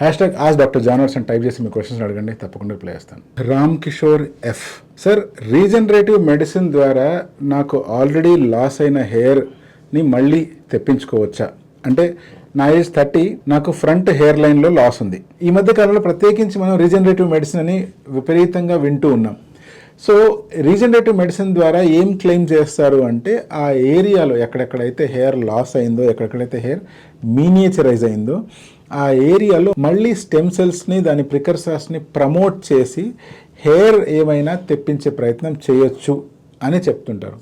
Hashtag ఆస్ doctor genres అని type చేసి మీ questions అడగండి, తప్పకుండా రిప్లై చేస్తాను. Ram Kishore F, sir regenerative medicine ద్వారా నాకు ఆల్రెడీ లాస్ అయిన హెయిర్ని మళ్ళీ తెప్పించుకోవచ్చా? అంటే నా ఏజ్ 30, నాకు ఫ్రంట్ హెయిర్ లైన్లో లాస్ ఉంది. ఈ మధ్య కాలంలో ప్రత్యేకించి మనం రీజనరేటివ్ మెడిసిన్ అని విపరీతంగా వింటూ ఉన్నాం. సో రీజనరేటివ్ మెడిసిన్ ద్వారా ఏం క్లెయిమ్ చేస్తారు అంటే ఆ ఏరియాలో ఎక్కడెక్కడైతే హెయిర్ లాస్ అయిందో, ఎక్కడెక్కడైతే హెయిర్ మీనియేచరైజ్ అయిందో ఆ ఏరియాలో మళ్ళీ స్టెమ్ సెల్స్ని, దాని ప్రికర్సర్స్ని ప్రమోట్ చేసి హెయిర్ ఏమైనా తెప్పించే ప్రయత్నం చేయొచ్చు అని చెప్తుంటారు.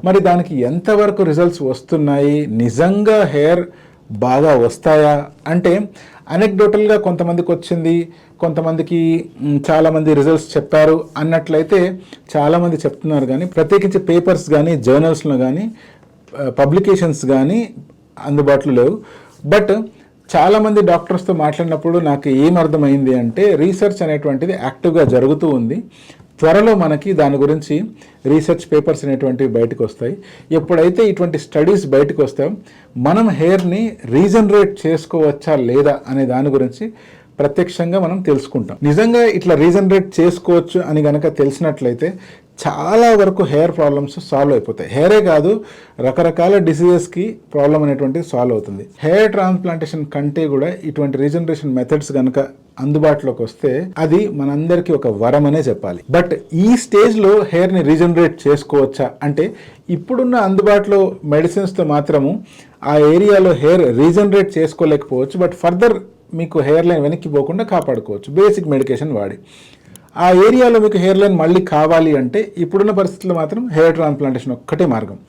మరి దానికి ఎంతవరకు రిజల్ట్స్ వస్తున్నాయి, నిజంగా హెయిర్ బాగా వస్తాయా అంటే అనెక్డోటల్గా కొంతమందికి వచ్చింది, కొంతమందికి చాలామంది రిజల్ట్స్ చెప్పారు అన్నట్లయితే చాలామంది చెప్తున్నారు. కానీ ప్రత్యేకించి పేపర్స్ కానీ జర్నల్స్లో కానీ పబ్లికేషన్స్ కానీ అందుబాటులో లేవు. బట్ చాలామంది డాక్టర్స్తో మాట్లాడినప్పుడు నాకు ఏమర్థమైంది అంటే రీసెర్చ్ అనేటువంటిది యాక్టివ్గా జరుగుతూ ఉంది. త్వరలో మనకి దాని గురించి రీసెర్చ్ పేపర్స్ అనేటువంటివి బయటకు వస్తాయి. ఎప్పుడైతే ఇటువంటి స్టడీస్ బయటకు వస్తాయో మనం హెయిర్ని రీజనరేట్ చేసుకోవచ్చా లేదా అనే దాని గురించి ప్రత్యక్షంగా మనం తెలుసుకుంటాం. నిజంగా ఇట్లా రీజనరేట్ చేసుకోవచ్చు అని కనుక తెలిసినట్లయితే చాలా వరకు హెయిర్ ప్రాబ్లమ్స్ సాల్వ్ అయిపోతాయి. హెయిరే కాదు, రకరకాల డిసీజెస్కి ప్రాబ్లం అనేటువంటిది సాల్వ్ అవుతుంది. హెయిర్ ట్రాన్స్ప్లాంటేషన్ కంటే కూడా ఇటువంటి రీజనరేషన్ మెథడ్స్ కనుక అందుబాటులోకి వస్తే అది మనందరికీ ఒక వరం అనే చెప్పాలి. బట్ ఈ స్టేజ్లో హెయిర్ని రీజనరేట్ చేసుకోవచ్చా అంటే ఇప్పుడున్న అందుబాటులో మెడిసిన్స్తో మాత్రము ఆ ఏరియాలో హెయిర్ రీజనరేట్ చేసుకోలేకపోవచ్చు. బట్ ఫర్దర్ మీకు హెయిర్ లైన్ వెనక్కి పోకుండా కాపాడుకోవచ్చు బేసిక్ మెడికేషన్ వాడి. ఆ ఏరియాలో మీకు హెయిర్ లైన్ మళ్ళీ కావాలి అంటే ఇప్పుడున్న పరిస్థితుల్లో మాత్రం హెయిర్ ట్రాన్స్ప్లాంటేషన్ ఒక్కటే మార్గం.